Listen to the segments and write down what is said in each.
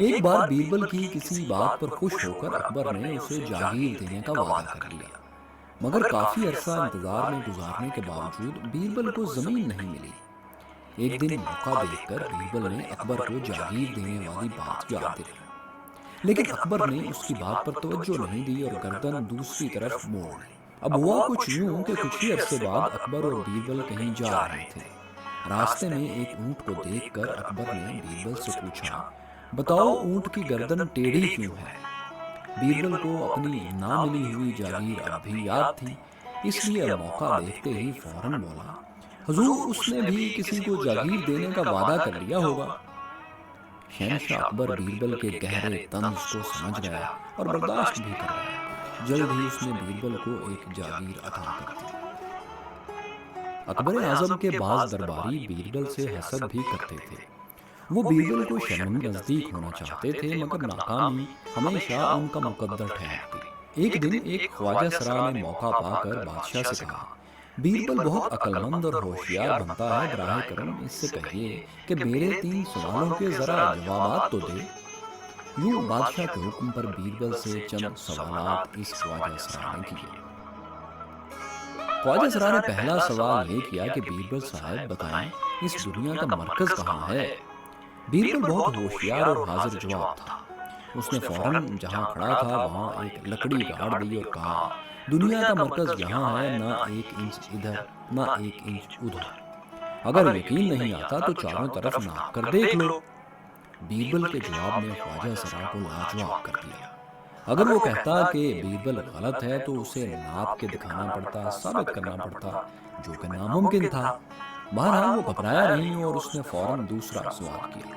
ایک بار بیربل کی کسی بات پر خوش ہو کر اکبر نے اسے جاگیر دینے کا وعدہ کر لیا، مگر کافی عرصہ انتظار میں گزارنے کے باوجود بیربل کو زمین نہیں ملی۔ ایک دن موقع دیکھ کر بیربل نے اکبر کو جاگیر دینے والی بات یاد دلائی، لیکن اکبر نے اس کی بات پر توجہ نہیں دی اور گردن دوسری طرف موڑ لی۔ اب ہوا کچھ یوں کہ کچھ ہی عرصے بعد اکبر اور بیربل کہیں جا رہے تھے۔ راستے میں ایک اونٹ کو دیکھ کر اکبر نے بیربل سے پوچھا، بتاؤ اونٹ کی گردن ٹیڑھی کیوں ہے؟ بیربل کو اپنی نہ ملی ہوئی جاگیر اب بھی یاد تھی، اس لیے موقع دیکھتے ہی فوراً بولا، حضور اس نے بھی کسی کو جاگیر دینے کا وعدہ کر لیا ہوگا۔ شہنشاہ اکبر بیربل کے گہرے طنز کو سمجھ گیا اور برداشت بھی کر گیا۔ جلد ہی اس نے بیربل کو ایک جاگیر عطا کر دی۔ اکبر اعظم کے بعض درباری بیربل سے حسد بھی کرتے تھے۔ وہ بیربل کو شرمندہ نزدیک ہونا چاہتے تھے، مگر ناکامی ہمیشہ ان کا مقدر ٹھہرتی۔ ایک دن ایک خواجہ سرا نے موقع پا کر بادشاہ سے کہا، بیربل بہت عقل مند اور ہوشیار بنتا ہے، براہ کرم اس سے کہیے کہ میرے 3 سوالوں کے ذرا جوابات تو دے۔ یوں بادشاہ کے حکم پر بیربل سے چند سوالات اس خواجہ سرا نے کیے۔ خواجہ سرا نے پہلا سوال یہ کیا کہ بیربل صاحب بتائیں اس دنیا کا مرکز کہاں ہے؟ بیربل بہت ہوشیار اور حاضر جواب تھا۔ اس نے فوراً جہاں کھڑا تھا وہاں ایک لکڑی گاڑ دی اور کہا، دنیا کا مرکز یہاں ہے، نہ 1 انچ ادھر نہ 1 انچ ادھر۔ اگر یقین نہیں آتا تو چاروں طرف ناپ کر دیکھ لو۔ بیربل کے جواب نے خواجہ سرا کو لاجواب کر دیا۔ اگر وہ کہتا کہ بیربل غلط ہے تو اسے ناپ کے دکھانا پڑتا، ثابت کرنا پڑتا، جو کہ ناممکن تھا۔ بہرحال وہ گھبرایا نہیں اور اس نے فوراً دوسرا سوال کیا۔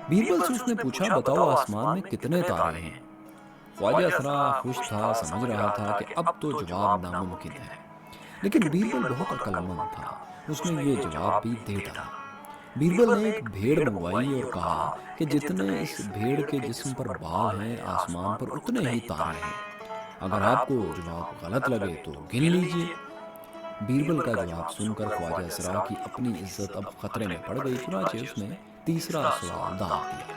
بیربل سے اس نے پوچھا، بتاؤ آسمان میں کتنے تارے ہیں؟ خواجہ سرا خوش تھا، سمجھ رہا تھا کہ اب تو جواب ناممکن ہے، لیکن بیربل بہت عقل مند تھا، اس نے یہ جواب بھی دے ڈالا۔ بیربل نے ایک بھیڑ منگوائی اور کہا کہ جتنے اس بھیڑ کے جسم پر بال ہیں آسمان پر اتنے ہی تارے ہیں، اگر آپ کو جواب غلط لگے تو گن لیجئے۔ بیربل کا جواب سن کر خواجہ سرا کی اپنی عزت اب خطرے میں پڑ گئی، چنانچہ اس نے تیسرا سوال داغ دیا۔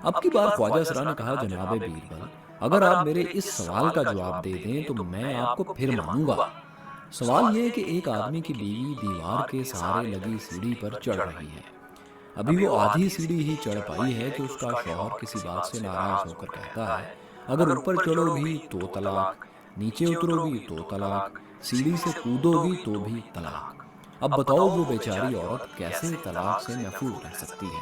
اب کی بار خواجہ سرا نے کہا، جناب بیربل، اگر آپ میرے اس سوال کا جواب دے دیں تو میں آپ کو پھر مانوں گا۔ سوال یہ کہ ایک آدمی کی بیوی دیوار کے سہارے لگی سیڑھی پر چڑھ رہی ہے۔ ابھی وہ آدھی سیڑھی ہی چڑھ پائی ہے کہ اس کا شوہر کسی بات سے ناراض ہو کر کہتا ہے، اگر اوپر چڑھو بھی تو طلاق، نیچے اترو گی تو طلاق، سیڑھی سے کودو گی تو بھی طلاق۔ اب بتاؤ وہ بیچاری عورت کیسے طلاق سے محفوظ رہ سکتی ہے؟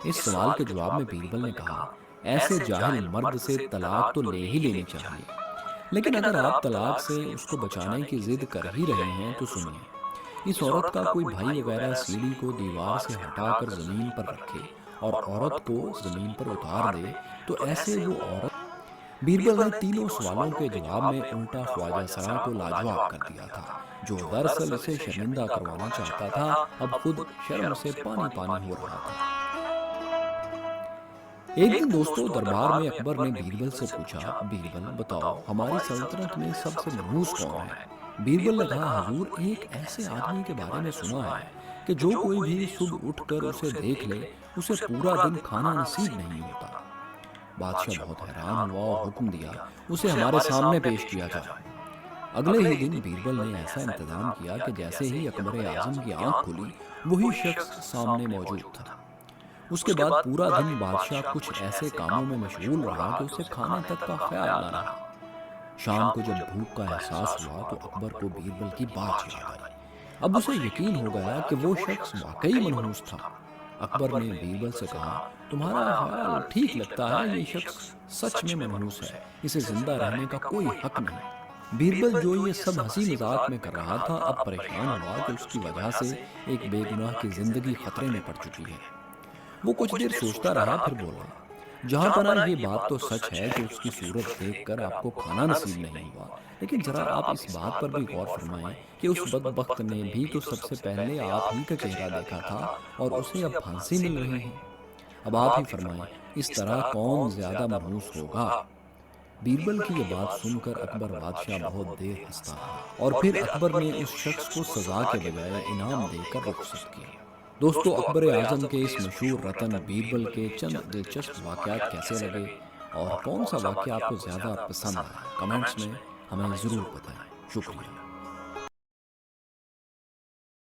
اس سوال کے جواب میں بیربل نے کہا، ایسے جاہل مرد سے طلاق تو لے ہی لینی چاہیے، لیکن اگر آپ طلاق سے اس کو بچانے کی ضد کر ہی رہے ہیں تو سنیے، اس عورت کا کوئی بھائی وغیرہ سیڑھی کو دیوار سے ہٹا کر زمین پر رکھے اور عورت کو زمین پر اتار دے تو ایسے وہ عورت۔ بیربل نے تینوں سوالوں کے جواب میں الٹا خواجہ سرا کو لاجواب کر دیا تھا، جو دراصل اسے شرمندہ کروانا چاہتا تھا، اب خود شرم سے پانی پانی ہو رہا تھا۔ ایک دن دوستوں دربار میں اکبر نے بیربل سے پوچھا، بیربل بتاؤ ہماری سلطنت میں سب سے منحوس کون ہے؟ بیربل نے کہا، حضور ایک ایسے آدمی کے بارے میں سنا ہے کہ جو کوئی بھی صبح اٹھ کر اسے دیکھ لے اسے پورا دن کھانا نصیب نہیں ہوتا۔ بادشاہ بہت حیران ہوا اور حکم دیا اسے ہمارے سامنے پیش کیا جائے۔ اگلے ہی دن بیربل نے ایسا انتظام کیا کہ جیسے ہی اکبر اعظم کی آنکھ کھلی وہی شخص سامنے موجود تھا۔ اس کے بعد پورا دن بادشاہ کچھ ایسے کاموں میں مشغول رہا کہ اسے کھانے تک کا خیال نہ رہا۔ شام کو جب بھوک کا احساس ہوا تو اکبر کو بیربل کی بات یاد آئی۔ اب اسے یقین ہو گیا کہ وہ شخص واقعی منحوس تھا۔ اکبر نے بیربل سے کہا، تمہارا خیال ٹھیک لگتا ہے، یہ شخص سچ میں منحوس ہے، اسے زندہ رہنے کا کوئی حق نہیں۔ بیربل جو یہ سب ہنسی مذاق میں کر رہا تھا اب پریشان ہوا کہ اس کی وجہ سے ایک بے گناہ کی زندگی خطرے میں پڑ چکی ہے۔ وہ کچھ دیر سوچتا رہا، پھر بولا، جہاں پناہ یہ بات تو سچ ہے کہ اس کی صورت دیکھ کر آپ کو کھانا نصیب نہیں ہوا، لیکن ذرا آپ اس بات پر بھی غور فرمائیں کہ اس بدبخت نے بھی تو سب سے پہلے آپ ہی کا چہرہ دیکھا تھا اور اسے اب پھانسی مل رہی ہے۔ اب آپ ہی فرمائیں اس طرح کون زیادہ منحوس ہوگا؟ بیربل کی یہ بات سن کر اکبر بادشاہ بہت دیر ہنستا رہا اور پھر اکبر نے اس شخص کو سزا کے بجائے انعام دے کر رخصت کیا۔ دوستو، اکبر اعظم کے اس مشہور رتن بیربل کے چند دلچسپ واقعات کیسے لگے اور کون سا واقعہ آپ کو زیادہ پسند آیا؟ کمنٹس میں ہمیں ضرور بتائیں۔ شکریہ۔